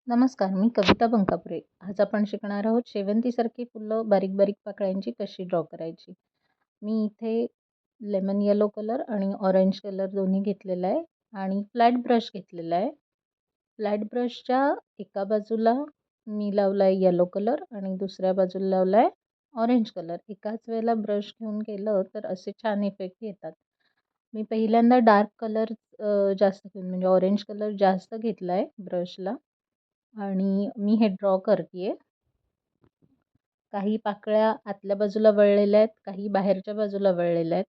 नमस्कार, मी कविता बंकापुरे. आज आपण शिकणार आहोत शेवंतीसारखी फुलं बारीक बारीक पाकळ्यांची कशी ड्रॉ करायची. मी इथे लेमन येलो कलर आणि ऑरेंज कलर दोन्ही घेतलेला आहे आणि फ्लॅट ब्रश घेतलेला आहे. फ्लॅट ब्रशच्या एका बाजूला मी लावला आहे येलो कलर आणि दुसऱ्या बाजूला लावला आहे ऑरेंज कलर. एकाच वेळेला ब्रश घेऊन केलं तर असे छान इफेक्ट येतात. मी पहिल्यांदा डार्क कलर जास्त घेऊन म्हणजे ऑरेंज कलर जास्त घेतला आहे ब्रशला आणि मी हे ड्रॉ करते. काही पाकळ्या आतल्या बाजूला वळलेल्या आहेत, काही बाहेरच्या बाजूला वळलेल्या आहेत.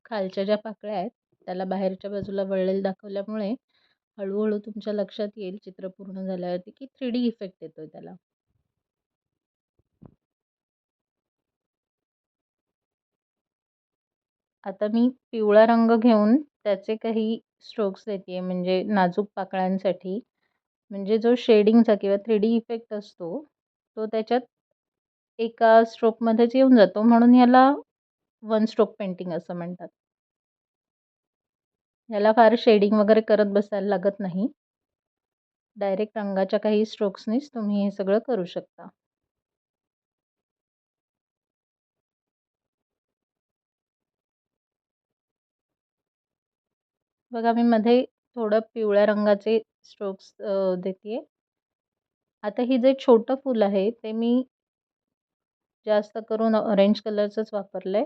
खालच्या ज्या पाकळ्या आहेत त्याला बाहेरच्या बाजूला वळलेलं दाखवल्यामुळे हळूहळू तुमच्या लक्षात येईल चित्र पूर्ण झाल्यावरती की 3D इफेक्ट येतोय त्याला. आता मी पिवळा रंग घेऊन त्याचे काही स्ट्रोक्स देते म्हणजे नाजूक पाकळ्यांसाठी. म्हणजे जो शेडिंगचा किंवा 3D इफेक्ट असतो तो त्याच्यात एका स्ट्रोकमध्येच येऊन जातो, म्हणून याला वन स्ट्रोक पेंटिंग असं म्हणतात. याला फार शेडिंग वगैरे करत बसायला लागत नाही. डायरेक्ट रंगाच्या काही स्ट्रोक्सनीच तुम्ही हे सगळं करू शकता. बघा मी मध्ये थोडं पिवळ्या रंगाचे स्ट्रोक्स देते. आता ही जे छोटं फूल आहे ते मी जास्त करून ऑरेंज कलरचंच वापरलं आहे.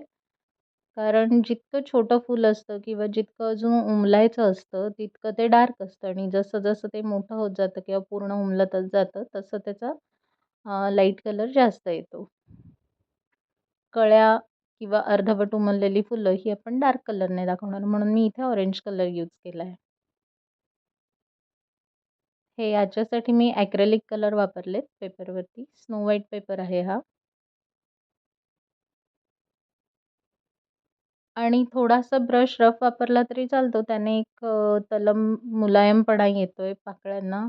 कारण जितकं छोटं फूल असतं किंवा जितकं अजून उमलायचं असतं तितकं ते डार्क असतं आणि जसं जसं ते मोठं होत जातं किंवा पूर्ण उमलतच जातं तसं त्याचा लाईट कलर जास्त येतो. कळ्या किंवा अर्धवट उमललेली फुलं ही आपण डार्क कलरने दाखवणार, म्हणून मी इथे ऑरेंज कलर यूज केला आहे. हे याच्यासाठी मी ॲक्रेलिक कलर वापरलेत पेपरवरती. स्नो व्हाईट पेपर आहे हा. आणि थोडासा ब्रश रफ वापरला तरी चालतो. त्याने एक तलम मुलायमपणा येतोय पाकळ्यांना.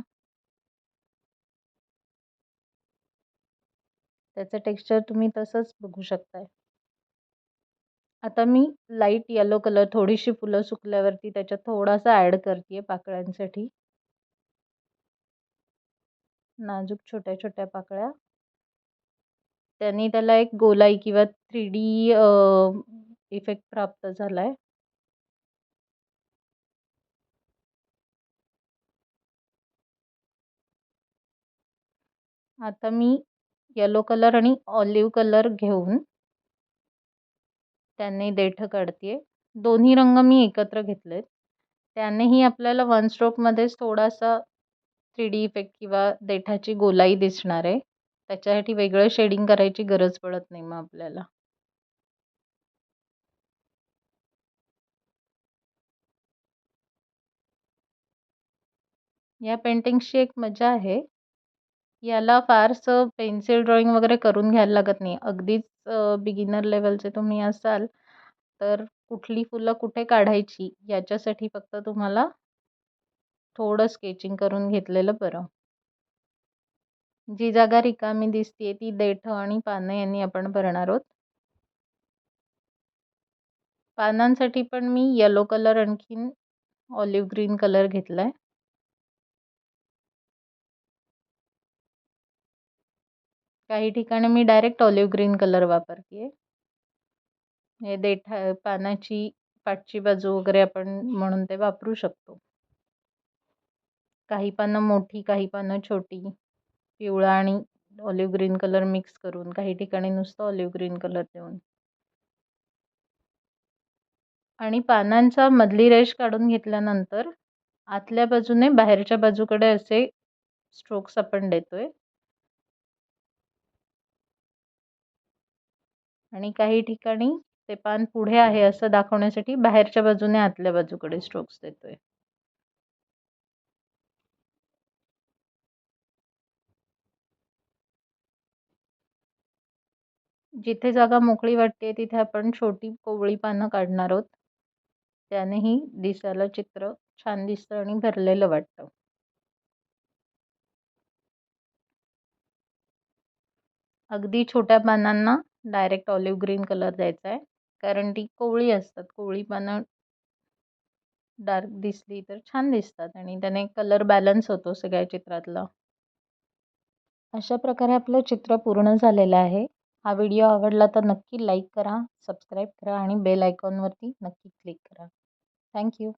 त्याचं टेक्स्चर तुम्ही तसंच बघू शकताय. आता मी लाईट येलो कलर थोडीशी फुलं सुकल्यावरती त्याच्यात थोडासा ॲड करते पाकळ्यांसाठी. नाजूक छोट्या छोट्या पाकळ्या. त्यांनी त्याला एक गोलाई किंवा 3D इफेक्ट प्राप्त झालाय. आता मी येलो कलर आणि ऑलिव्ह कलर घेऊन त्याने देठ काढते. दोन्ही रंग मी एकत्र घेतलेत. त्यानेही आपल्याला वन स्ट्रोकमध्येच थोडासा 3D इफेक्ट किंवा देठाची गोलाई दिसणार आहे. त्याच्यासाठी वेगळं शेडिंग करायची गरज पडत नाही मग आपल्याला. या पेंटिंग्सची एक मजा आहे. याला फारसं पेन्सिल ड्रॉइंग वगैरे करून घ्यायला लागत नाही. अगदीच बिगिनर लेवलचे तुम्ही असाल तर कुठली फुलं कुठे काढायची याच्यासाठी फक्त तुम्हाला थोडं स्केचिंग करून घेतलेलं बरं. जी जागा रिकामी दिसते ती देठं आणि पानं यांनी आपण भरणार आहोत. पानांसाठी पण मी येलो कलर आणखीन ऑलिव्ह ग्रीन कलर घेतलाय. काही ठिकाणी मी डायरेक्ट ऑलिव्ह ग्रीन कलर वापरते. हे पानाची पाठची बाजू वगैरे आपण म्हणून ते वापरू शकतो. काही पानं मोठी, काही पानं छोटी, पिवळा आणि ऑलिव्ह ग्रीन कलर मिक्स करून, काही ठिकाणी नुसतं ऑलिव्ह ग्रीन कलर देऊन. आणि पानांचा मधली रेष काढून घेतल्यानंतर आतल्या बाजूने बाहेरच्या बाजूकडे असे स्ट्रोक्स आपण देतोय. आणि काही ठिकाणी ते पान पुढे आहे असं दाखवण्यासाठी बाहेरच्या बाजूने आतल्या बाजूकडे स्ट्रोक्स देतोय. जिथे जागा मोकळी वाटते तिथे आपण छोटी कोवळी पानं काढणार आहोत. त्यानेही दिसायला चित्र छान दिसतं आणि भरलेलं वाटतं. अगदी छोट्या पानांना डायरेक्ट ऑलिव्ह ग्रीन कलर द्यायचा आहे, कारण ती कोवळी असतात. कोवळी पानं डार्क दिसली तर छान दिसतात आणि त्याने कलर बॅलन्स होतो सगळ्या चित्रातला. अशा प्रकारे आपलं चित्र पूर्ण झालेलं आहे. हा व्हिडिओ आवडला तर नक्की लाईक करा, सबस्क्राईब करा आणि बेल आयकॉनवरती नक्की क्लिक करा. Thank you.